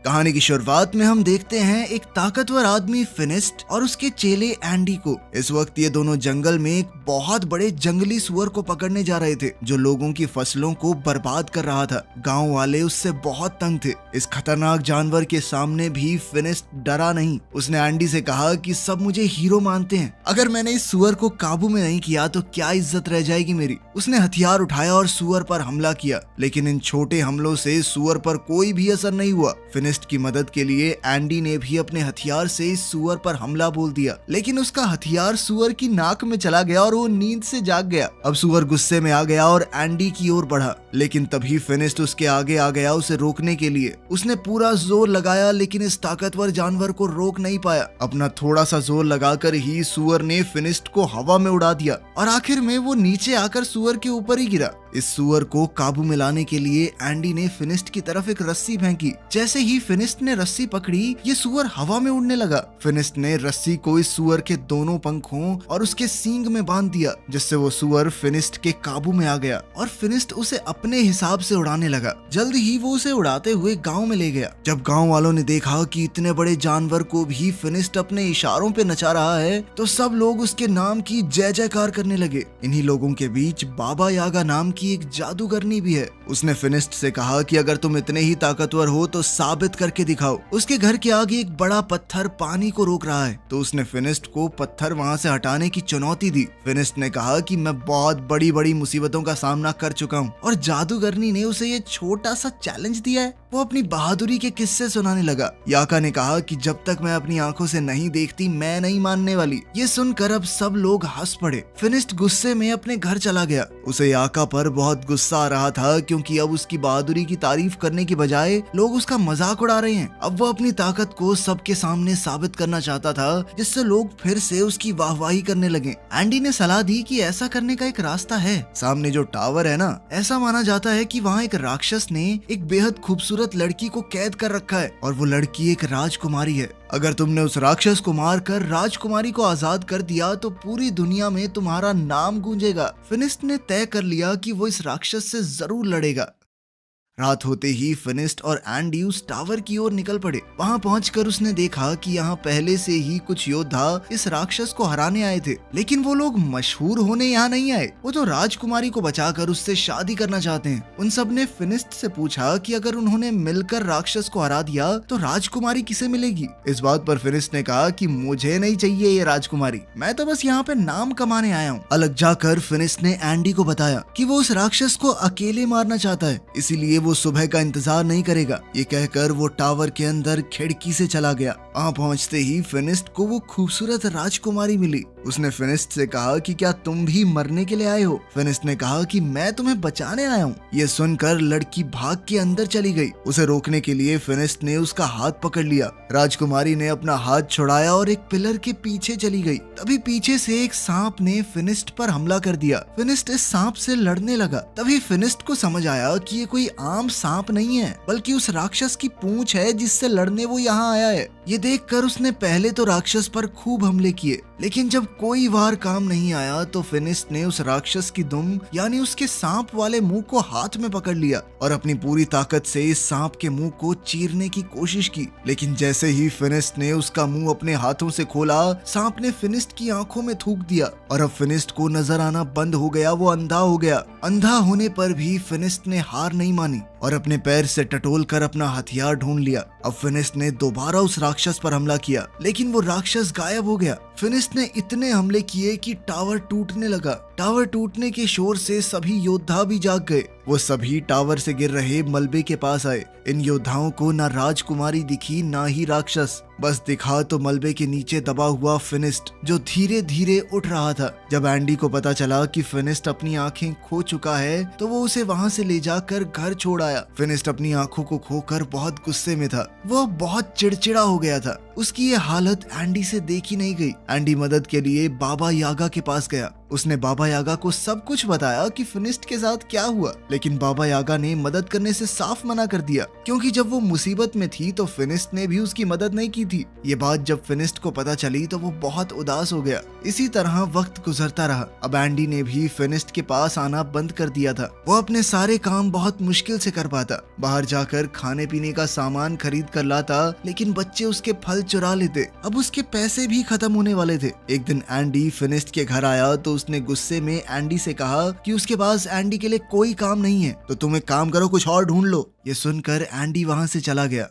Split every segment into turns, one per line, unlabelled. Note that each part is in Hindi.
कहानी की शुरुआत में हम देखते हैं एक ताकतवर आदमी फिनिस्ट और उसके चेले एंडी को। इस वक्त ये दोनों जंगल में एक बहुत बड़े जंगली सुअर को पकड़ने जा रहे थे जो लोगों की फसलों को बर्बाद कर रहा था। गांव वाले उससे बहुत तंग थे। इस खतरनाक जानवर के सामने भी फिनिस्ट डरा नहीं। उसने एंडी से कहा कि सब मुझे हीरो मानते हैं, अगर मैंने इस सुअर को काबू में नहीं किया तो क्या इज्जत रह जाएगी मेरी। उसने हथियार उठाया और सुअर पर हमला किया, लेकिन इन छोटे हमलों से सुअर पर कोई भी असर नहीं हुआ। फिनिस्ट की मदद के लिए एंडी ने भी अपने हथियार से इस सुअर पर हमला बोल दिया, लेकिन उसका हथियार सुअर की नाक में चला गया और वो नींद से जाग गया। अब सुअर गुस्से में आ गया और एंडी की ओर बढ़ा, लेकिन तभी फिनिस्ट उसके आगे आ गया उसे रोकने के लिए। उसने पूरा जोर लगाया, लेकिन इस ताकतवर जानवर को रोक नहीं पाया। अपना थोड़ा सा जोर लगाकर ही सुअर ने फिनिस्ट को हवा में उड़ा दिया और आखिर में वो नीचे आकर सुअर के ऊपर ही गिरा। इस सुअर को काबू में लाने के लिए एंडी ने फिनिस्ट की तरफ एक रस्सी फेंकी। जैसे ही फिनिस्ट ने रस्सी पकड़ी, ये सुअर हवा में उड़ने लगा। फिनिस्ट ने रस्सी को इस सुअर के दोनों पंखों और उसके सींग में बांध दिया, जिससे वो सुअर फिनिस्ट के काबू में आ गया और फिनिस्ट उसे अपने हिसाब से उड़ाने लगा। जल्द ही वो उसे उड़ाते हुए गांव में ले गया। जब गांव वालों ने देखा कि इतने बड़े जानवर को भी फिनिस्ट अपने इशारों पे नचा रहा है, तो सब लोग उसके नाम की जय जयकार करने लगे। इन्हीं लोगों के बीच बाबा यागा नाम की एक जादूगरनी भी है। उसने फिनिस्ट से कहा कि अगर तुम इतने ही ताकतवर हो तो साबित करके दिखाओ। उसके घर के आगे एक बड़ा पत्थर पानी को रोक रहा है, तो उसने फिनिस्ट को पत्थर वहां से हटाने की चुनौती दी। फिनिस्ट ने कहा कि मैं बहुत बड़ी बड़ी मुसीबतों का सामना कर चुका हूँ, और जादूगरनी ने उसे ये छोटा सा चैलेंज दिया है। वो अपनी बहादुरी के किस्से सुनाने लगा। याका ने कहा कि जब तक मैं अपनी आंखों से नहीं देखती मैं नहीं मानने वाली। ये सुनकर अब सब लोग हंस पड़े। फिनिस्ट गुस्से में अपने घर चला गया। उसे याका पर बहुत गुस्सा आ रहा था, क्योंकि अब उसकी बहादुरी की तारीफ करने की बजाय लोग उसका मजाक उड़ा रहे हैं। अब वो अपनी ताकत को सबके सामने साबित करना चाहता था, जिससे लोग फिर से उसकी वाहवाही करने लगे। एंडी ने सलाह दी कि ऐसा करने का एक रास्ता है। सामने जो टावर है ना, ऐसा माना जाता है कि वहाँ एक राक्षस ने एक बेहद खूबसूरत लड़की को कैद कर रखा है, और वो लड़की एक राजकुमारी है। अगर तुमने उस राक्षस को मारकर राजकुमारी को आजाद कर दिया तो पूरी दुनिया में तुम्हारा नाम गूंजेगा। फिनिस्ट ने तय कर लिया कि वो इस राक्षस से जरूर लड़ेगा। रात होते ही फिनिस्ट और एंडी उस टावर की ओर निकल पड़े। वहां पहुंचकर उसने देखा कि यहाँ पहले से ही कुछ योद्धा इस राक्षस को हराने आए थे, लेकिन वो लोग मशहूर होने यहाँ नहीं आए। वो तो राजकुमारी को बचाकर उससे शादी करना चाहते हैं। उन सब ने फिनिस्ट से पूछा कि अगर उन्होंने मिलकर राक्षस को हरा दिया तो राजकुमारी किसे मिलेगी। इस बात पर फिनिस्ट ने कहा कि मुझे नहीं चाहिए ये राजकुमारी, मैं तो बस यहाँ पे नाम कमाने आया हूँ। अलग जाकर फिनिस्ट ने एंडी को बताया कि वो उस राक्षस को अकेले मारना चाहता है, इसीलिए वो सुबह का इंतजार नहीं करेगा। ये कहकर वो टावर के अंदर खिड़की से चला गया। वहाँ पहुँचते ही फिनिस्ट को वो खूबसूरत राजकुमारी मिली। उसने फिनिस्ट से कहा कि क्या तुम भी मरने के लिए आए हो। फिनिस्ट ने कहा कि मैं तुम्हें बचाने आया हूँ। ये सुनकर लड़की भाग के अंदर चली गई। उसे रोकने के लिए फिनिस्ट ने उसका हाथ पकड़ लिया। राजकुमारी ने अपना हाथ छुड़ाया और एक पिलर के पीछे चली गई। तभी पीछे से एक सांप ने फिनिस्ट पर हमला कर दिया। फिनिस्ट इस सांप से लड़ने लगा। तभी फिनिस्ट को समझ आया कि ये कोई आम सांप नहीं है, बल्कि उस राक्षस की पूंछ है जिससे लड़ने वो यहाँ आया है। ये देखकर उसने पहले तो राक्षस पर खूब हमले किए, लेकिन जब कोई वार काम नहीं आया तो फिनिस्ट ने उस राक्षस की दुम यानी उसके सांप वाले मुंह को हाथ में पकड़ लिया और अपनी पूरी ताकत से इस सांप के मुंह को चीरने की कोशिश की। लेकिन जैसे ही फिनिस्ट ने उसका मुंह अपने हाथों से खोला, सांप ने फिनिस्ट की आंखों में थूक दिया और अब फिनिस्ट को नजर आना बंद हो गया। वो अंधा हो गया। अंधा होने पर भी फिनिस्ट ने हार नहीं मानी और अपने पैर से टटोल कर अपना हथियार ढूंढ लिया। अब फिनिस्ट ने दोबारा उस राक्षस पर हमला किया, लेकिन वो राक्षस गायब हो गया। फिनिस्ट ने इतने हमले किए कि टावर टूटने लगा। टावर टूटने के शोर से सभी योद्धा भी जाग गए। वो सभी टावर से गिर रहे मलबे के पास आए। इन योद्धाओं को ना राजकुमारी दिखी ना ही राक्षस, बस दिखा तो मलबे के नीचे दबा हुआ फिनिस्ट, जो धीरे धीरे उठ रहा था। जब एंडी को पता चला कि फिनिस्ट अपनी आंखें खो चुका है तो वो उसे वहां से ले जाकर घर छोड़ आया। फिनिस्ट अपनी आंखों को खोकर बहुत गुस्से में था। वो बहुत चिड़चिड़ा हो गया था। उसकी ये हालत एंडी से देखी नहीं गई। एंडी मदद के लिए बाबा यागा के पास गया। उसने बाबा यागा को सब कुछ बताया कि फिनिस्ट के साथ क्या हुआ, लेकिन बाबा यागा ने मदद करने से साफ मना कर दिया क्योंकि जब वो मुसीबत में थी तो फिनिस्ट ने भी उसकी मदद नहीं की थी। ये बात जब फिनिस्ट को पता चली तो वो बहुत उदास हो गया। इसी तरह वक्त गुजरता रहा। अब एंडी ने भी फिनिस्ट के पास आना बंद कर दिया था। वो अपने सारे काम बहुत मुश्किल से कर पाता। बाहर जाकर खाने पीने का सामान खरीद कर लाता, लेकिन बच्चे उसके फल चुरा लेते। अब उसके पैसे भी खत्म होने वाले थे। एक दिन एंडी फिनिस्ट के घर आया तो उसने गुस्से में एंडी से कहा कि उसके पास एंडी के लिए कोई काम नहीं है, तो तुम एक काम करो, कुछ और ढूंढ लो। ये सुनकर एंडी वहां से चला गया।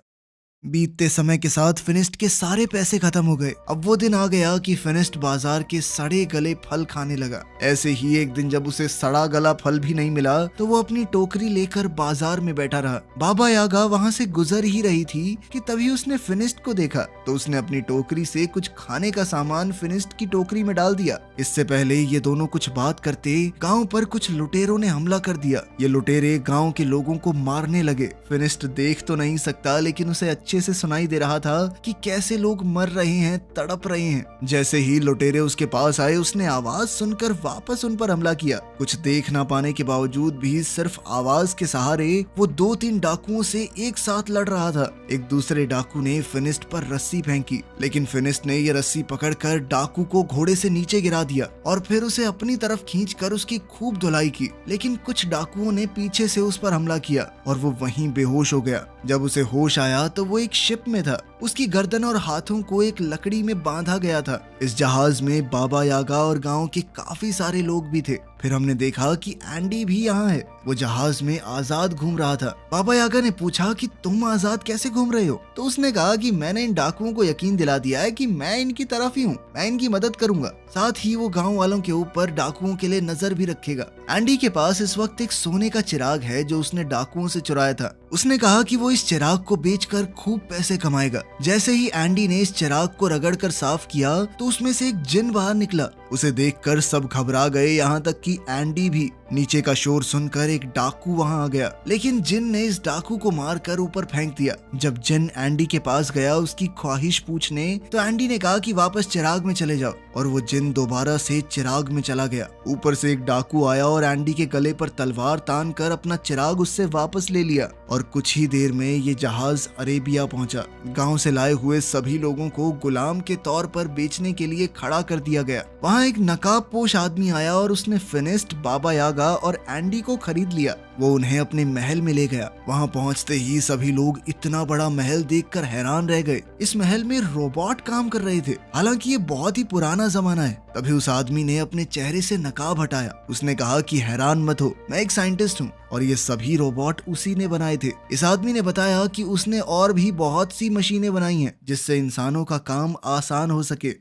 बीतते समय के साथ फिनिस्ट के सारे पैसे खत्म हो गए। अब वो दिन आ गया कि फिनिस्ट बाजार के सड़े गले फल खाने लगा। ऐसे ही एक दिन जब उसे सड़ा गला फल भी नहीं मिला तो वो अपनी टोकरी लेकर बाजार में बैठा रहा। बाबा यागा वहां से गुजर ही रही थी कि तभी उसने फिनिस्ट को देखा, तो उसने अपनी टोकरी से कुछ खाने का सामान फिनिस्ट की टोकरी में डाल दिया। इससे पहले ये दोनों कुछ बात करते गाँव पर कुछ लुटेरों ने हमला कर दिया। ये लुटेरे गाँव के लोगों को मारने लगे। फिनिस्ट देख तो नहीं सकता, लेकिन उसे अच्छे से सुनाई दे रहा था कि कैसे लोग मर रहे हैं, तड़प रहे हैं। जैसे ही लुटेरे उसके पास आए, उसने आवाज सुनकर वापस उन पर हमला किया। कुछ देख ना पाने के बावजूद भी सिर्फ आवाज के सहारे वो 2-3 डाकुओं से एक साथ लड़ रहा था। एक दूसरे डाकू ने फिनिस्ट पर रस्सी फेंकी, लेकिन फिनिस्ट ने ये रस्सी पकड़कर डाकू को घोड़े से नीचे गिरा दिया और फिर उसे अपनी तरफ खींचकर उसकी खूब धुलाई की। लेकिन कुछ डाकुओं ने पीछे से उस पर हमला किया और वो वहीं बेहोश हो गया। जब उसे होश आया तो वो एक शिप में था। उसकी गर्दन और हाथों को एक लकड़ी में बांधा गया था। इस जहाज में बाबा यागा और गांव के काफी सारे लोग भी थे। फिर हमने देखा कि एंडी भी यहाँ है। वो जहाज में आजाद घूम रहा था। बाबा यागा ने पूछा कि तुम आजाद कैसे घूम रहे हो? तो उसने कहा कि मैंने इन डाकुओं को यकीन दिला दिया है कि मैं इनकी तरफ ही हूँ, मैं इनकी मदद करूंगा। साथ ही वो गांव वालों के ऊपर डाकुओं के लिए नजर भी रखेगा। एंडी के पास इस वक्त एक सोने का चिराग है जो उसने डाकुओं से चुराया था। उसने कहा कि वो इस चिराग को बेचकर खूब पैसे कमाएगा। जैसे ही एंडी ने इस चिराग को रगड़कर साफ किया तो उसमें से एक जिन बाहर निकला। उसे देखकर सब घबरा गए, यहाँ तक कि एंडी भी। नीचे का शोर सुनकर एक डाकू वहां आ गया, लेकिन जिन ने इस डाकू को मारकर ऊपर फेंक दिया। जब जिन एंडी के पास गया उसकी ख्वाहिश पूछने, तो एंडी ने कहा कि वापस चिराग में चले जाओ, और वो जिन दोबारा से चिराग में चला गया। ऊपर से एक डाकू आया और एंडी के गले पर तलवार तान कर अपना चिराग उससे वापस ले लिया, और कुछ ही देर में ये जहाज अरेबिया पहुंचा। गांव से लाए हुए सभी लोगों को गुलाम के तौर पर बेचने के लिए खड़ा कर दिया गया। वहां एक नकाबपोश आदमी आया और उसने फिनिस्ट, बाबा यागा और एंडी को खरीद लिया। वो उन्हें अपने महल में ले गया। वहां पहुंचते ही सभी लोग इतना बड़ा महल देखकर हैरान रह गए। इस महल में रोबोट काम कर रहे थे, हालांकि ये बहुत ही पुराना जमाना है। तभी उस आदमी ने अपने चेहरे से नकाब हटाया। उसने कहा कि हैरान मत हो, मैं एक साइंटिस्ट हूँ और ये सभी रोबोट उसी ने बनाए थे। इस आदमी ने बताया कि उसने और भी बहुत सी मशीनें बनाई हैं जिससे इंसानों का काम आसान हो सके।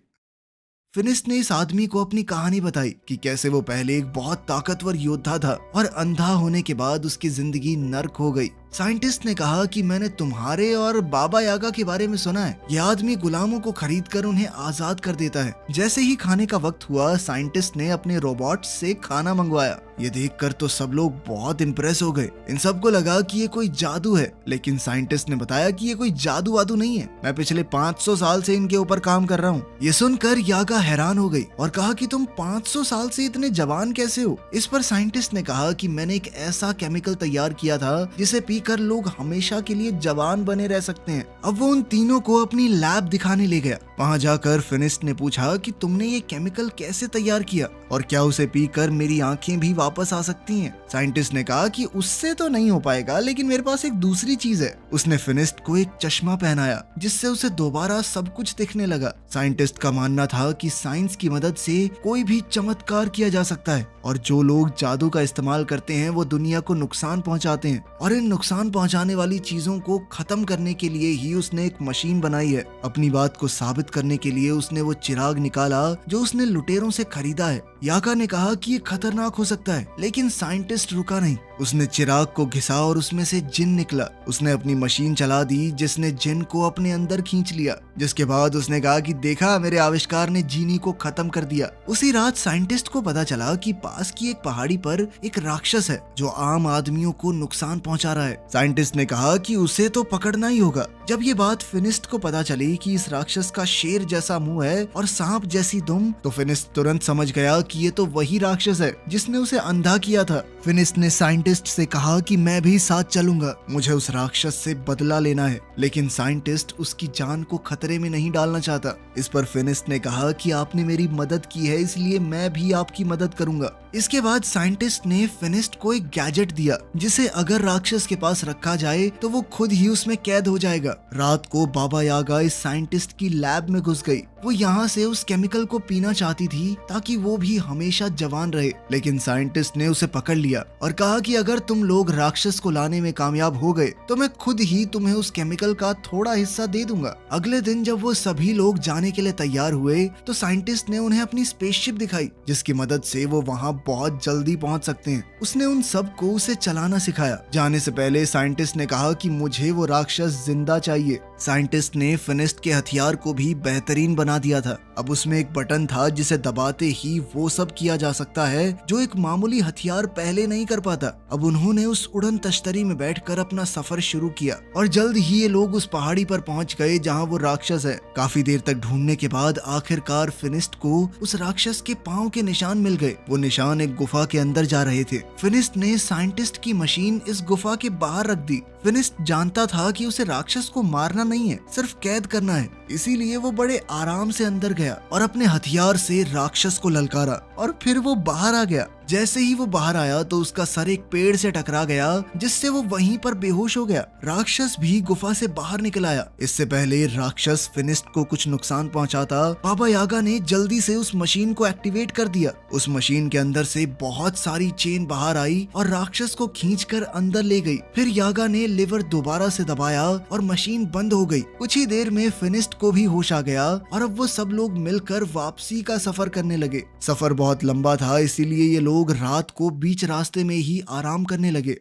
फिनिस्ट ने इस आदमी को अपनी कहानी बताई कि कैसे वो पहले एक बहुत ताकतवर योद्धा था और अंधा होने के बाद उसकी जिंदगी नर्क हो गई। साइंटिस्ट ने कहा कि मैंने तुम्हारे और बाबा यागा के बारे में सुना है। यह आदमी गुलामों को खरीदकर उन्हें आजाद कर देता है। जैसे ही खाने का वक्त हुआ, साइंटिस्ट ने अपने रोबोट से खाना मंगवाया। ये देखकर तो सब लोग बहुत इम्प्रेस हो गए। इन सबको लगा कि ये कोई जादू है, लेकिन साइंटिस्ट ने बताया कि ये कोई जादू वादू नहीं है, मैं पिछले 500 साल से इनके ऊपर काम कर रहा हूँ। ये सुनकर यागा हैरान हो गई और कहा कि तुम 500 साल से इतने जवान कैसे हो? इस पर साइंटिस्ट ने कहा कि मैंने एक ऐसा केमिकल तैयार किया था जिसे कर लोग हमेशा के लिए जवान बने रह सकते हैं। अब वो उन तीनों को अपनी लैब दिखाने ले गया। वहां जाकर फिनिस्ट ने पूछा कि तुमने ये केमिकल कैसे तैयार किया और क्या उसे पीकर मेरी आंखें भी वापस आ सकती हैं? साइंटिस्ट ने कहा कि उससे तो नहीं हो पाएगा, लेकिन मेरे पास एक दूसरी चीज है। उसने फिनिस्ट को एक चश्मा पहनाया जिससे उसे दोबारा सब कुछ दिखने लगा। साइंटिस्ट का मानना था कि साइंस की मदद से कोई भी चमत्कार किया जा सकता है, और जो लोग जादू का इस्तेमाल करते हैं वो दुनिया को नुकसान पहुंचाते हैं, और इन नुकसान पहुंचाने वाली चीजों को खत्म करने के लिए ही उसने एक मशीन बनाई है। अपनी बात को साबित करने के लिए उसने वो चिराग निकाला जो उसने लुटेरों से खरीदा है। यागा ने कहा कि ये खतरनाक हो सकता है, लेकिन साइंटिस्ट रुका नहीं। उसने चिराग को घिसा और उसमें से जिन निकला। उसने अपनी मशीन चला दी जिसने जिन को अपने अंदर खींच लिया। जिसके बाद उसने कहा कि देखा, मेरे आविष्कार ने जीनी को खत्म कर दिया। उसी रात साइंटिस्ट को पता चला कि पास की एक पहाड़ी पर एक राक्षस है जो आम आदमियों को नुकसान पहुंचा रहा है। साइंटिस्ट ने कहा कि उसे तो पकड़ना ही होगा। जब ये बात फिनिस्ट को पता चली कि इस राक्षस का शेर जैसा मुंह है और सांप जैसी दुम, तो फिनिस्ट तुरंत समझ गया कि ये तो वही राक्षस है जिसने उसे अंधा किया था। फिनिस्ट ने साइंटिस्ट से कहा कि मैं भी साथ चलूंगा, मुझे उस राक्षस से बदला लेना है। लेकिन साइंटिस्ट उसकी जान को खतरे में नहीं डालना चाहता। इस पर फिनिस्ट ने कहा कि आपने मेरी मदद की है, इसलिए मैं भी आपकी मदद करूंगा। इसके बाद साइंटिस्ट ने फिनिस्ट को एक गैजेट दिया जिसे अगर राक्षस के पास रखा जाए तो वो खुद ही उसमें कैद हो जाएगा। रात को बाबा यागा इस साइंटिस्ट की लैब में घुस गई। वो यहाँ से उस केमिकल को पीना चाहती थी ताकि वो भी हमेशा जवान रहे, लेकिन साइंटिस्ट ने उसे पकड़ लिया और कहा कि अगर तुम लोग राक्षस को लाने में कामयाब हो गए तो मैं खुद ही तुम्हें उस केमिकल का थोड़ा हिस्सा दे दूंगा। अगले दिन जब वो सभी लोग जाने के लिए तैयार हुए तो साइंटिस्ट ने उन्हें अपनी स्पेसशिप दिखाई जिसकी मदद से वो वहाँ बहुत जल्दी पहुँच सकते हैं। उसने उन सबको उसे चलाना सिखाया। जाने से पहले साइंटिस्ट ने कहा कि मुझे वो राक्षस जिंदा चाहिए। साइंटिस्ट ने फिनिस्ट के हथियार को भी बेहतरीन बना दिया था। अब उसमें एक बटन था जिसे दबाते ही वो सब किया जा सकता है जो एक मामूली हथियार पहले नहीं कर पाता। अब उन्होंने उस उड़न तश्तरी में बैठकर अपना सफर शुरू किया और जल्द ही ये लोग उस पहाड़ी पर पहुंच गए जहां वो राक्षस है। काफी देर तक ढूंढने के बाद आखिरकार फिनिस्ट को उस राक्षस के पांव के निशान मिल गए। वो निशान एक गुफा के अंदर जा रहे थे। फिनिस्ट ने साइंटिस्ट की मशीन इस गुफा के बाहर रख दी। फिनिस्ट जानता था कि उसे राक्षस को मारना नहीं है, सिर्फ कैद करना है। इसीलिए वो बड़े आराम से अंदर गया और अपने हथियार से राक्षस को ललकारा और फिर वो बाहर आ गया। जैसे ही वो बाहर आया तो उसका सर एक पेड़ से टकरा गया जिससे वो वहीं पर बेहोश हो गया। राक्षस भी गुफा से बाहर निकल आया। इससे पहले राक्षस फिनिस्ट को कुछ नुकसान पहुंचाता, बाबा यागा ने जल्दी से उस मशीन को एक्टिवेट कर दिया। उस मशीन के अंदर से बहुत सारी चेन बाहर आई और राक्षस को खींचकर अंदर ले गई। फिर यागा ने लिवर दोबारा से दबाया और मशीन बंद हो गई। कुछ ही देर में फिनिस्ट को भी होश आ गया और अब वो सब लोग मिलकर वापसी का सफर करने लगे। सफर बहुत लंबा था, इसीलिए ये लोग रात को बीच रास्ते में ही आराम करने लगे।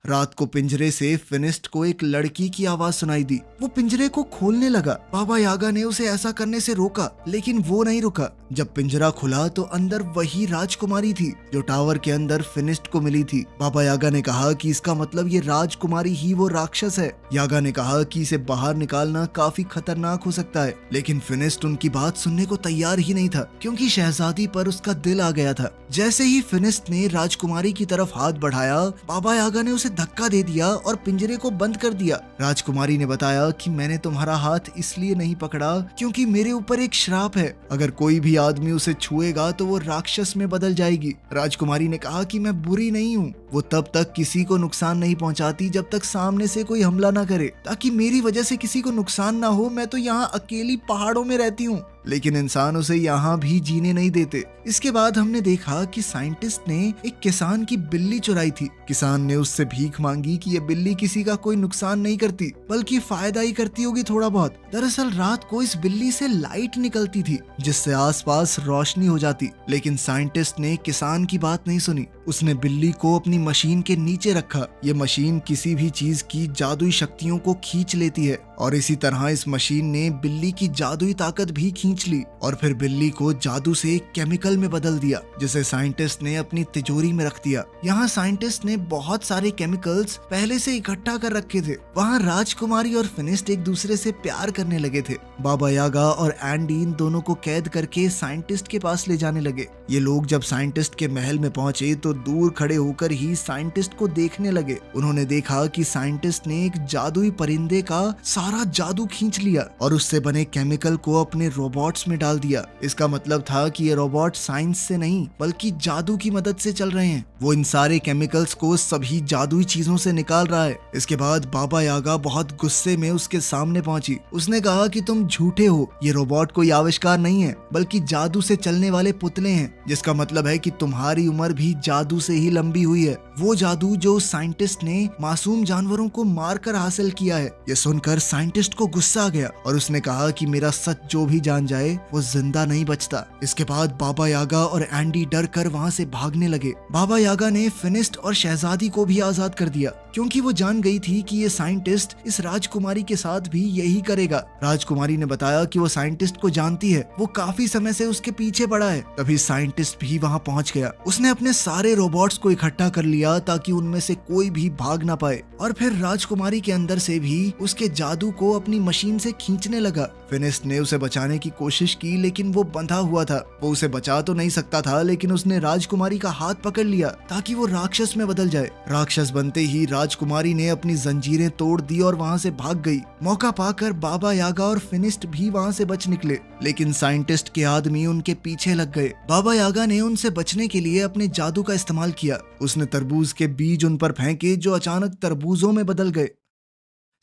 रात को पिंजरे से फिनिस्ट को एक लड़की की आवाज सुनाई दी। वो पिंजरे को खोलने लगा। बाबा यागा ने उसे ऐसा करने से रोका, लेकिन वो नहीं रुका। जब पिंजरा खुला तो अंदर वही राजकुमारी थी जो टावर के अंदर फिनिस्ट को मिली थी। बाबा यागा ने कहा कि इसका मतलब ये राजकुमारी ही वो राक्षस है। यागा ने कहा कि इसे बाहर निकालना काफी खतरनाक हो सकता है, लेकिन फिनिस्ट उनकी बात सुनने को तैयार ही नहीं था क्योंकि शहजादी पर उसका दिल आ गया था। जैसे ही फिनिस्ट ने राजकुमारी की तरफ हाथ बढ़ाया, बाबा यागा ने उसे धक्का दे दिया और पिंजरे को बंद कर दिया। राजकुमारी ने बताया कि मैंने तुम्हारा हाथ इसलिए नहीं पकड़ा क्योंकि मेरे ऊपर एक श्राप है। अगर कोई भी आदमी उसे छुएगा तो वो राक्षस में बदल जाएगी। राजकुमारी ने कहा कि मैं बुरी नहीं हूँ। वो तब तक किसी को नुकसान नहीं पहुंचाती जब तक सामने से कोई हमला ना करे, ताकि मेरी वजह से किसी को नुकसान ना हो। मैं तो यहाँ अकेली पहाड़ों में रहती हूँ, लेकिन इंसान उसे यहाँ भी जीने नहीं देते। इसके बाद हमने देखा कि साइंटिस्ट ने एक किसान की बिल्ली चुराई थी। किसान ने उससे भीख मांगी कि ये बिल्ली किसी का कोई नुकसान नहीं करती बल्कि फायदा ही करती होगी थोड़ा बहुत। दरअसल रात को इस बिल्ली से लाइट निकलती थी जिससे आसपास रोशनी हो जाती, लेकिन साइंटिस्ट ने किसान की बात नहीं सुनी। उसने बिल्ली को अपनी मशीन के नीचे रखा। ये मशीन किसी भी चीज की जादुई शक्तियों को खींच लेती है और इसी तरह इस मशीन ने बिल्ली की जादुई ताकत भी खींच ली और फिर बिल्ली को जादू से एक केमिकल में बदल दिया जिसे साइंटिस्ट ने अपनी तिजोरी में रख दिया। यहाँ साइंटिस्ट ने बहुत सारे केमिकल्स पहले से इकट्ठा कर रखे थे। वहाँ राजकुमारी और फिनिस्ट एक दूसरे से प्यार करने लगे थे। बाबा यागा और एंडी इन दोनों को कैद करके साइंटिस्ट के पास ले जाने लगे। ये लोग जब साइंटिस्ट के महल में पहुंचे तो दूर खड़े होकर ही साइंटिस्ट को देखने लगे। उन्होंने देखा कि साइंटिस्ट ने एक जादुई परिंदे का सारा जादू खींच लिया और उससे बने केमिकल को अपने रोबोट्स में डाल दिया। इसका मतलब था कि ये रोबोट साइंस से नहीं बल्कि जादू की मदद से चल रहे हैं। वो इन सारे केमिकल्स को सभी जादुई चीजों से निकाल रहा है। इसके बाद बाबा यागा बहुत गुस्से में उसके सामने पहुंची। उसने कहा कि तुम झूठे हो, ये रोबोट कोई आविष्कार नहीं है बल्कि जादू से चलने वाले पुतले हैं, जिसका मतलब है कि तुम्हारी उम्र भी जादू जादू से ही लंबी हुई है, वो जादू जो उस साइंटिस्ट ने मासूम जानवरों को मारकर हासिल किया है। ये सुनकर साइंटिस्ट को गुस्सा आ गया और उसने कहा कि मेरा सच जो भी जान जाए वो जिंदा नहीं बचता। इसके बाद बाबा यागा और एंडी डर कर वहाँ से भागने लगे। बाबा यागा ने फिनिस्ट और शहजादी को भी आजाद कर दिया क्योंकि वो जान गई थी कि ये साइंटिस्ट इस राजकुमारी के साथ भी यही करेगा। राजकुमारी ने बताया कि वो साइंटिस्ट को जानती है, वो काफी समय से उसके पीछे पड़ा है। तभी साइंटिस्ट भी वहाँ पहुँच गया। उसने अपने सारे रोबोट्स को इकट्ठा कर लिया ताकि उनमें से कोई भी भाग ना पाए और फिर राजकुमारी के अंदर से भी उसके जादू को अपनी मशीन से खींचने लगा। फिनिस्ट ने उसे बचाने की कोशिश की लेकिन वो बंधा हुआ था। वो उसे बचा तो नहीं सकता था लेकिन उसने राजकुमारी का हाथ पकड़ लिया ताकि वो राक्षस में बदल जाए। राक्षस बनते ही राजकुमारी ने अपनी जंजीरें तोड़ दी और वहाँ से भाग गई। मौका पाकर बाबा यागा और फिनिस्ट भी वहाँ से बच निकले लेकिन साइंटिस्ट के आदमी उनके पीछे लग गए। बाबा यागा ने उनसे बचने के लिए अपने जादू का इस्तेमाल किया। उसने तरबूज के बीज उन पर फेंके जो अचानक तरबूजों में बदल गए।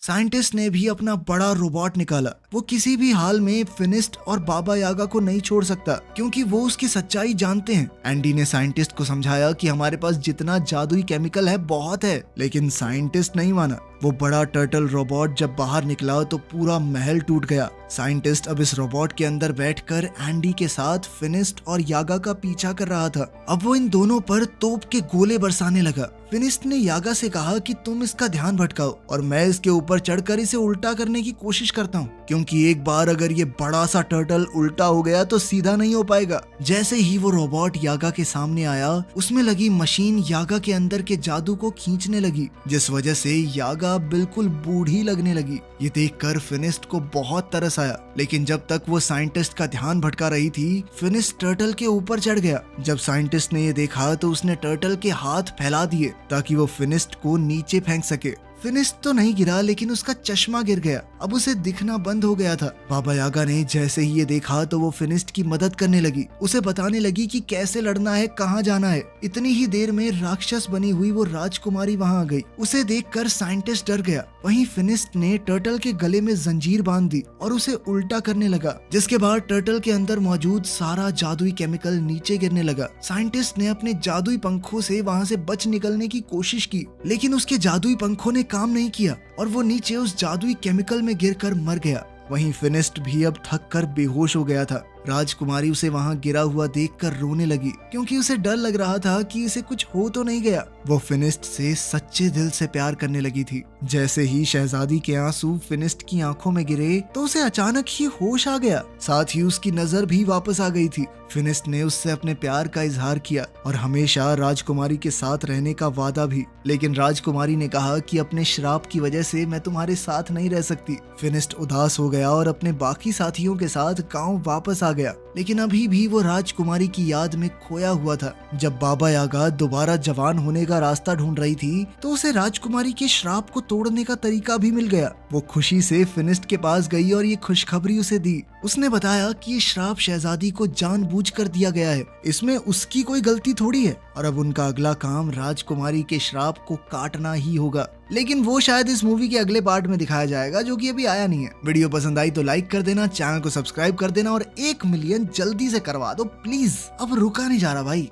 साइंटिस्ट ने भी अपना बड़ा रोबोट निकाला। वो किसी भी हाल में फिनिस्ट और बाबा यागा को नहीं छोड़ सकता क्योंकि वो उसकी सच्चाई जानते हैं। एंडी ने साइंटिस्ट को समझाया कि हमारे पास जितना जादुई केमिकल है बहुत है, लेकिन साइंटिस्ट नहीं माना। वो बड़ा टर्टल रोबोट जब बाहर निकला तो पूरा महल टूट गया। साइंटिस्ट अब इस रोबोट के अंदर बैठकर एंडी के साथ फिनिस्ट और यागा का पीछा कर रहा था। अब वो इन दोनों पर तोप के गोले बरसाने लगा। फिनिस्ट ने यागा से कहा कि तुम इसका ध्यान भटकाओ और मैं इसके ऊपर चढ़कर इसे उल्टा करने की कोशिश करता हूँ क्योंकि एक बार अगर ये बड़ा सा टर्टल उल्टा हो गया तो सीधा नहीं हो पाएगा। जैसे ही वो रोबोट यागा के सामने आया उसमें लगी मशीन यागा के अंदर के जादू को खींचने लगी जिस वजह से यागा बिल्कुल बूढ़ी लगने लगी। ये देखकर फिनिस्ट को बहुत तरस आया लेकिन जब तक वो साइंटिस्ट का ध्यान भटका रही थी फिनिस्ट टर्टल के ऊपर चढ़ गया। जब साइंटिस्ट ने ये देखा तो उसने टर्टल के हाथ फैला दिए ताकि वो फिनिस्ट को नीचे फेंक सके। फिनिस्ट तो नहीं गिरा लेकिन उसका चश्मा गिर गया। अब उसे दिखना बंद हो गया था। बाबा यागा ने जैसे ही ये देखा तो वो फिनिस्ट की मदद करने लगी, उसे बताने लगी कि कैसे लड़ना है, कहाँ जाना है। इतनी ही देर में राक्षस बनी हुई वो राजकुमारी वहाँ आ गई। उसे देखकर साइंटिस्ट डर गया। वहीं फिनिस्ट ने टर्टल के गले में जंजीर बांध दी और उसे उल्टा करने लगा जिसके बाद टर्टल के अंदर मौजूद सारा जादुई केमिकल नीचे गिरने लगा। साइंटिस्ट ने अपने जादुई पंखों से वहाँ से बच निकलने की कोशिश की लेकिन उसके जादुई पंखों ने काम नहीं किया और वो नीचे उस जादुई केमिकल में गिरकर मर गया। वहीं फिनिस्ट भी अब थक कर बेहोश हो गया था। राजकुमारी उसे वहां गिरा हुआ देखकर रोने लगी क्योंकि उसे डर लग रहा था कि इसे कुछ हो तो नहीं गया। वो फिनिस्ट से सच्चे दिल से प्यार करने लगी थी। जैसे ही शहजादी के आंसू फिनिस्ट की आंखों में गिरे तो उसे अचानक ही होश आ गया, साथ ही उसकी नजर भी वापस आ गई थी। फिनिस्ट ने उससे अपने प्यार का इजहार किया और हमेशा राजकुमारी के साथ रहने का वादा भी, लेकिन राजकुमारी ने कहा कि अपने श्राप की वजह से मैं तुम्हारे साथ नहीं रह सकती। फिनिस्ट उदास हो गया और अपने बाकी साथियों के साथ गांव वापस आ गया, लेकिन अभी भी वो राजकुमारी की याद में खोया हुआ था। जब बाबा यागा दोबारा जवान होने का रास्ता ढूंढ रही थी तो उसे राजकुमारी के श्राप को तोड़ने का तरीका भी मिल गया। वो खुशी से फिनिस्ट के पास गई और ये खुशखबरी उसे दी। उसने बताया कि ये श्राप शहजादी को जानबूझकर दिया गया है, इसमें उसकी कोई गलती थोड़ी है और अब उनका अगला काम राजकुमारी के श्राप को काटना ही होगा। लेकिन वो शायद इस मूवी के अगले पार्ट में दिखाया जाएगा जो कि अभी आया नहीं है। वीडियो पसंद आई तो लाइक कर देना, चैनल को सब्सक्राइब कर देना और 1 मिलियन जल्दी से करवा दो प्लीज। अब रुका नहीं जा रहा भाई।